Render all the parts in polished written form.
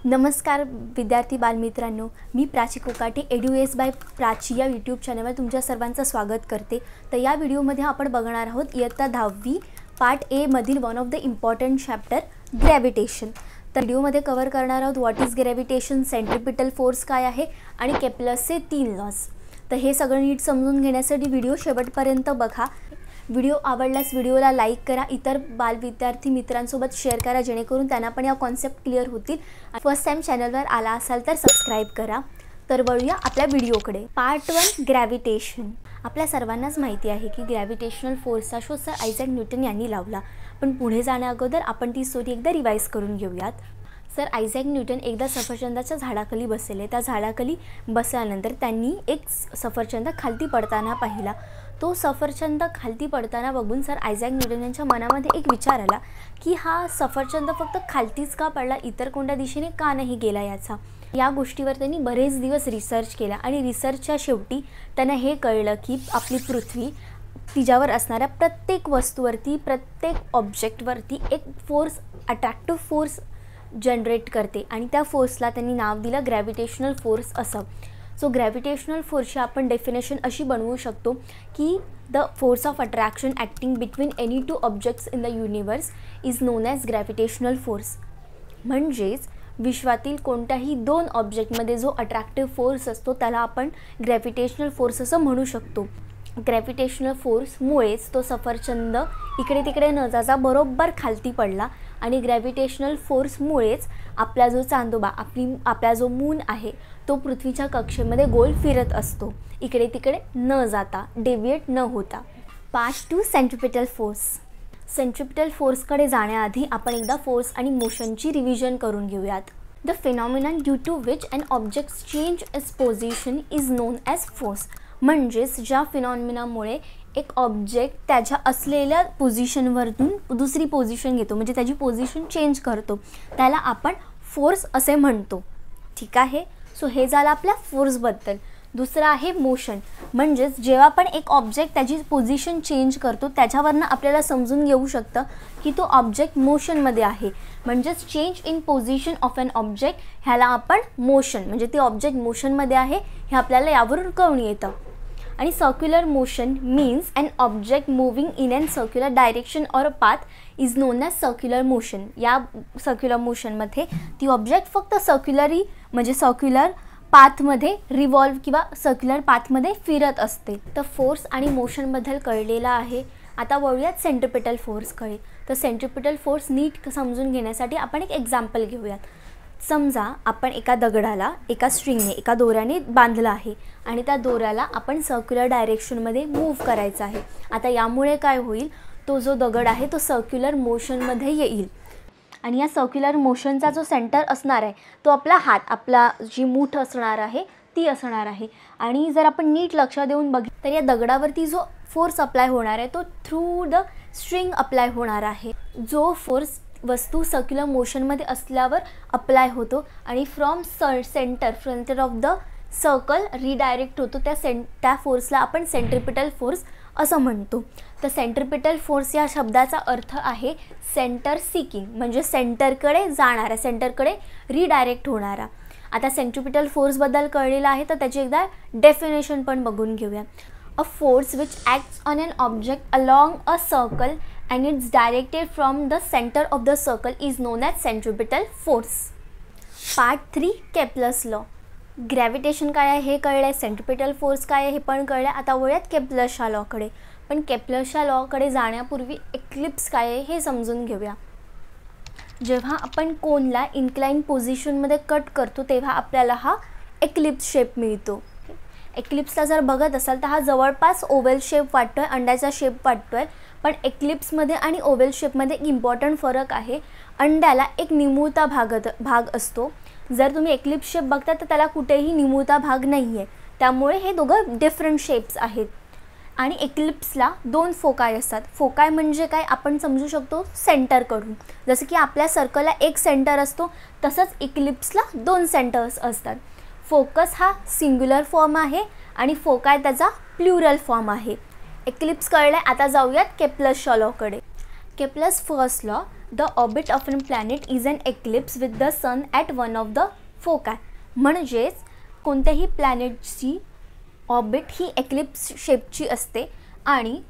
नमस्कार विद्यार्थी बालमित्रांनो, मी प्राची कोकाटे एड्यूएस बाय प्राची या यूट्यूब चॅनलवर तुमच्या सर्वांचं स्वागत करते। तर या व्हिडिओमध्ये आपण बघणार आहोत इयत्ता 10वी पार्ट ए मधील one of the important chapter gravitation. तर व्हिडिओमध्ये कव्हर करणार आहोत what is gravitation, centripetal force काय आहे आणि केप्लरचे 3 लॉज। तर हे सगळं नीट समजून घेण्यासाठी व्हिडिओ शेवटपर्यंत बघा। व्हिडिओ आवडल्यास व्हिडिओला लाईक करा, इतर बाल विद्यार्थी मित्रांसोबत शेअर करा जेणेकरून त्यांना पण या कॉन्सेप्ट क्लिअर होतील। फर्स्ट टाइम चॅनलवर आला असाल तर सबस्क्राइब करा। तर वळूया आपल्या व्हिडिओकडे। Part 1 gravitation. आपल्या सर्वांनाच माहिती आहे की ग्रॅव्हिटेशनल फोर्सचा शोध सर आयझॅक न्यूटन यांनी लावला, पण पुढे जाण्याअगोदर आपण ती स्टोरी एकदा रिवाइज करून घेऊयात। सर आयझॅक न्यूटन एकदा सफरचंदाच्या झाडाखाली बसले। त्या झाडाखाली बसल्यानंतर त्यांनी एक सफरचंद खालती पडताना पाहिला। तो सफरचंद खालती पडताना बघून सर आयझॅक न्यूटन यांच्या मनामध्ये एक विचार आला की हा सफरचंद फक्त खालतीच का पडला, इतर कोणत्या दिशेने का नाही गेला याचा। या गोष्टीवर त्यांनी बरेच दिवस रिसर्च केला आणि रिसर्चच्या शेवटी त्यांना हे कळलं की आपली पृथ्वी तिच्यावर असणाऱ्या प्रत्येक वस्तूवरती, प्रत्येक ऑब्जेक्टवरती एक फोर्स, अट्रॅक्टिव्ह फोर्स जनरेट करते आणि त्या फोर्सला त्यांनी नाव दिलं ग्रॅव्हिटेशनल फोर्स असं। सो ग्रॅव्हिटेशनल फोर्सची आपण डेफिनेशन अशी बनवू शकतो की the force of attraction acting between any two objects in the universe is known as gravitational force. म्हणजेच विश्वातील कोणत्याही 2 ऑब्जेक्टमध्ये जो अट्रॅक्टिव्ह फोर्स असतो त्याला आपण ग्रॅव्हिटेशनल फोर्स असं म्हणू शकतो। ग्रॅव्हिटेशनल फोर्समुळेच तो सफरचंद इकडे तिकडे न जाता बरोबर खालती पडला आणि ग्रॅव्हिटेशनल फोर्समुळेच आपला जो चांदोबा, आपला जो मून आहे तो पृथ्वीच्या कक्षेमध्ये गोल फिरत असतो, इकडे तिकडे न जाता, डेव्हिएट न होता। Part 2 centripetal force. सेंट्रिपिटल फोर्सकडे जाण्याआधी आपण एकदा फोर्स आणि मोशनची रिव्हिजन करून घेऊयात। The phenomenon due to which an object change its position is known as force. म्हणजेच ज्या फिनॉमिनामुळे एक ऑब्जेक्ट त्याच्या असलेल्या पोझिशनवरून दुसरी पोझिशन घेतो, म्हणजे त्याची पोझिशन चेंज करतो, त्याला आपण फोर्स असे म्हणतो। ठीक आहे, सो हे झालं आपल्या फोर्सबद्दल। दुसरं आहे मोशन। म्हणजेच जेव्हा पण एक ऑब्जेक्ट त्याची पोझिशन चेंज करतो त्याच्यावरनं आपल्याला समजून घेऊ शकतं की तो ऑब्जेक्ट मोशनमध्ये आहे। म्हणजेच change in position of an object ह्याला आपण मोशन, म्हणजे ते ऑब्जेक्ट मोशनमध्ये आहे हे आपल्याला यावरून कळून येतं। आणि circular motion means an object moving in an circular direction or path is known as circular motion. या सर्क्युलर मोशनमध्ये ती ऑब्जेक्ट फक्त सर्क्युलरी म्हणजे सर्क्युलर पाथमध्ये रिव्हॉल्व किंवा सर्क्युलर पाथमध्ये फिरत असते। तर फोर्स आणि मोशनबद्दल कळलेला आहे। आता वळूयात सेंट्रिपिटल फोर्सकडे। तर सेंट्रिपिटल फोर्स नीट समजून घेण्यासाठी आपण एक एक्झाम्पल घेऊयात। समजा आपण एका दगडाला एका स्ट्रिंगने, एका दोऱ्याने बांधलं आहे आणि त्या दोऱ्याला आपण सर्क्युलर डायरेक्शनमध्ये मूव्ह करायचं आहे। आता यामुळे काय होईल, तो जो दगड आहे तो सर्क्युलर मोशनमध्ये येईल आणि या सर्क्युलर मोशनचा जो सेंटर असणार आहे तो आपला हात, आपला जी मूठ असणार आहे ती असणार आहे। आणि जर आपण नीट लक्ष देऊन बघितलं तर या दगडावरती जो फोर्स अप्लाय होणार आहे तो थ्रू द स्ट्रिंग अप्लाय होणार आहे। जो फोर्स वस्तू सर्क्युलर मोशनमध्ये असल्यावर अप्लाय होतो आणि from centre of the circle redirect होतो, त्या फोर्सला आपण सेंट्रिपिटल फोर्स असं म्हणतो। तर सेंट्रिपिटल फोर्स या शब्दाचा अर्थ आहे सेंटर सिकिंग, म्हणजे सेंटरकडे जाणारा, सेंटरकडे रिडायरेक्ट होणारा। आता सेंट्रिपिटल फोर्सबद्दल कळलेलं आहे तर त्याची एकदा डेफिनेशन पण बघून घेऊया। A force which acts on an object along a circle and it's directed from the center of the circle is known as centripetal force. Part 3 Kepler's law. Gravitation काय आहे हे कळलं, सेंट्रिपिटल फोर्स काय आहे हे पण कळलं। आता वळूयात केप्लरच्या लॉकडे। पण केप्लरच्या लॉकडे जाण्यापूर्वी एक्लिप्स काय आहे हे समजून घेऊया। जेव्हा आपण कोनला इन्क्लाइन पोझिशनमध्ये कट करतो तेव्हा आपल्याला हा एक्लिप्स शेप मिळतो। एक्लिप्सला जर बघत असाल तर हा जवळपास ओव्हल शेप वाटतोय, अंड्याचा शेप वाटतोय, पण एक्लिप्समध्ये आणि ओव्हल शेपमध्ये एक इम्पॉर्टंट फरक आहे। अंड्याला एक निमुळता भाग असतो, जर तुम्ही एक्लिप्स शेप बघता तर त्याला कुठेही निमुळता भाग नाही आहे, त्यामुळे हे दोघं डिफरंट शेप्स आहेत। आणि एक्लिप्सला 2 फोकाय असतात। फोकाय म्हणजे काय आपण समजू शकतो सेंटरकडून, जसं की आपल्या सर्कलला एक सेंटर असतो तसंच एक्लिप्सला 2 सेंटर्स असतात। फोकस हा सिंग्युलर फॉर्म आहे आणि फोकाय त्याचा प्लुरल फॉर्म आहे। एक्लिप्स कळले, आता जाऊयात केप्लरच्या लॉकडे। Kepler's first law the orbit of an planet is an eclipse with the sun at one of the foci. म्हणजेच कोणत्याही प्लॅनेटची ऑर्बिट ही एक्लिप्स शेपची असते आणि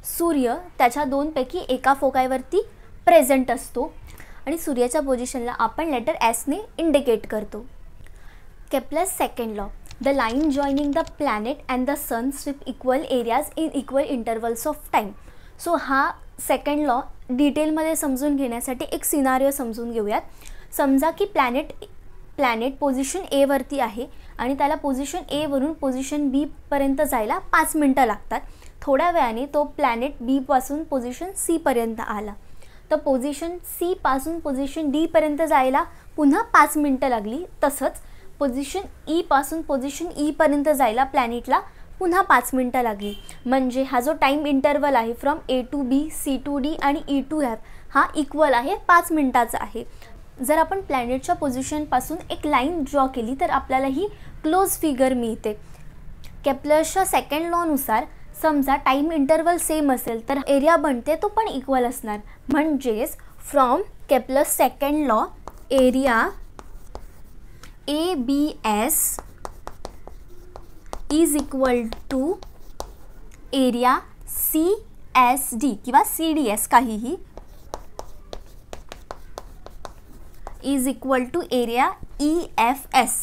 सूर्य त्याच्या दोनपैकी एका फोकायवरती प्रेझेंट असतो आणि सूर्याच्या पोझिशनला आपण लेटर एसने इंडिकेट करतो. Kepler's second law, the line joining the planet and the sun sweep equal areas in equal intervals of time. So हा सेकंड लॉ डिटेलमध्ये समजून घेण्यासाठी एक सिनारिओ समजून घेऊयात. समजा की प्लॅनेट पोझिशन एवरती आहे आणि त्याला पोझिशन एवरून पोझिशन बीपर्यंत जायला 5 मिनटं लागतात. थोड्या वेळाने तो प्लॅनेट बीपासून पोझिशन सीपर्यंत आला, तर पोझिशन सीपासून पोझिशन डीपर्यंत जायला पुन्हा 5 मिनटं लागली. तसंच पोझिशन ईपासून पोझिशन ईपर्यंत जायला प्लॅनेटला पुन्हा 5 मिनटं लागली. म्हणजे हा जो टाईम इंटरवल आहे from A to B, C to D आणि ई टू एफ हा इक्वल आहे 5 मिनटाचा आहे. जर आपण प्लॅनेटच्या पोझिशनपासून एक लाईन ड्रॉ केली तर आपल्याला ही क्लोज फिगर मिळते. केप्लरच्या सेकंड लॉनुसार समजा टाईम इंटरवल सेम असेल तर एरिया बनते तो पण इक्वल असणार. म्हणजेच from Kepler's second law area ABS is equal to area CSD किंवा CDS काहीही is equal to area EFS.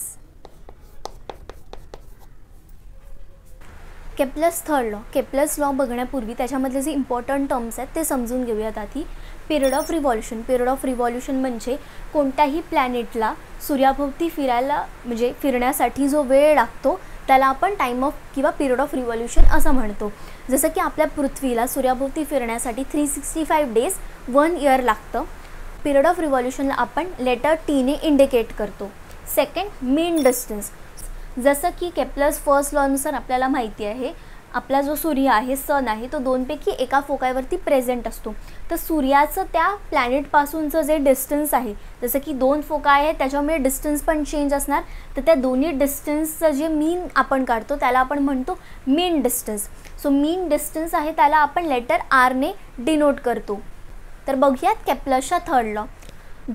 Kepler's third law, Kepler's law बघण्यापूर्वी त्याच्यामधले जे इम्पॉर्टंट टर्म्स आहेत ते समजून घेऊयात आधी. Period of revolution. Period of revolution म्हणजे कोणत्याही प्लॅनेटला सूर्याभोवती फिरण्यासाठी जो वेळ लागतो त्याला आपण टाईम ऑफ किंवा पिरियड ऑफ रिव्हॉल्यूशन असं म्हणतो. जसं की आपल्या पृथ्वीला सूर्याभोवती फिरण्यासाठी 365 डेज 1 इयर लागतं. पिरियड ऑफ रिव्हॉल्यूशनला आपण लेटर टीने इंडिकेट करतो. सेकंड, मीन डिस्टन्स. जसं की केप्लर्स फर्स्ट लॉनुसार आपल्याला माहिती आहे आपला जो सूर्य आहे, सन आहे, तो दोनपैकी एका फोकायवरती प्रेझेंट असतो. तर सूर्याचं त्या प्लॅनेटपासूनचं जे डिस्टन्स आहे, जसं की 2 फोकाय आहे त्याच्यामुळे डिस्टन्स पण चेंज असणार. तर त्या दोन्ही डिस्टन्सचं जे मीन आपण काढतो त्याला आपण म्हणतो mean distance. So mean distance आहे त्याला आपण लेटर आरने डिनोट करतो. तर बघूयात केप्लरच्या third law.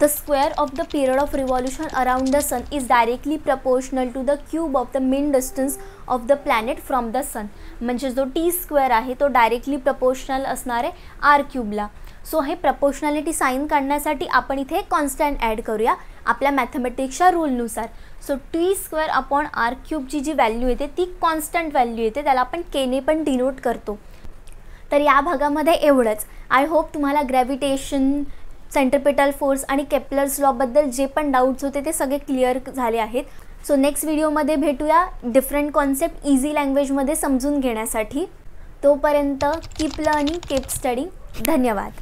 The square of the period of revolution around the sun is directly proportional to the cube of the mean distance of the planet from the sun. म्हणजे जो टी स्क्वेअर आहे तो directly proportional असणार आहे R क्यूबला. So हे proportionality sign काढण्यासाठी आपण इथे कॉन्स्टंट ॲड करूया आपल्या मॅथमॅटिक्सच्या रूलनुसार. So T square upon R क्यूबची जी व्हॅल्यू येते ती कॉन्स्टंट व्हॅल्यू येते, त्याला आपण केने पण डिनोट करतो. तर या भागामध्ये एवढंच. आय होप तुम्हाला ग्रॅव्हिटेशन, सेंट्रिपिटल फोर्स आणि केप्लर्स लॉबद्दल जे पण डाऊट्स होते ते सगळे क्लिअर झाले आहेत. सो नेक्स्ट व्हिडिओमध्ये भेटूया डिफरंट कॉन्सेप्ट इझी लँग्वेजमध्ये समजून घेण्यासाठी. तोपर्यंत कीप लर्निंग, कीप स्टडिंग. धन्यवाद.